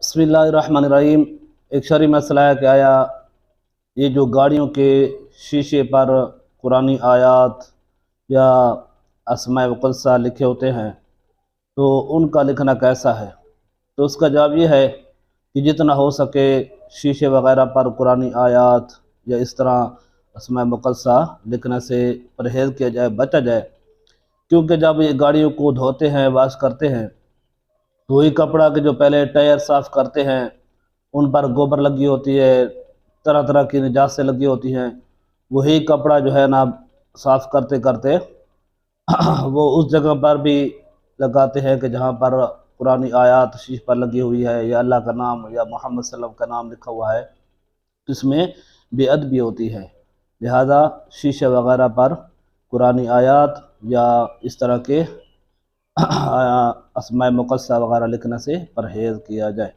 बिस्मिल्लाहिर्रहमानिर्रहीम। एक शरई मसला है कि आया ये जो गाड़ियों के शीशे पर कुरानी आयात या अस्माए वक़ुद्सा लिखे होते हैं तो उनका लिखना कैसा है। तो उसका जवाब ये है कि जितना हो सके शीशे वग़ैरह पर कुरानी आयात या इस तरह अस्माए वक़ुद्सा लिखने से परहेज़ किया जाए, बचा जाए। क्योंकि जब ये गाड़ियों को धोते हैं, वाश करते हैं, तो वही कपड़ा के जो पहले टायर साफ़ करते हैं उन पर गोबर लगी होती है, तरह तरह की निजासें लगी होती हैं। वही कपड़ा जो है ना साफ़ करते करते वो उस जगह पर भी लगाते हैं कि जहाँ पर पुरानी आयत शीश पर लगी हुई है या अल्लाह का नाम या मोहम्मद सल्लल्लाहु अलैहि वसल्लम का नाम लिखा हुआ है, तो इसमें बेअदबी होती है। लिहाजा शीशे वगैरह पर पुरानी आयत या इस तरह के अस्माए मुक़द्दसा वगैरह लिखने से परहेज़ किया जाए।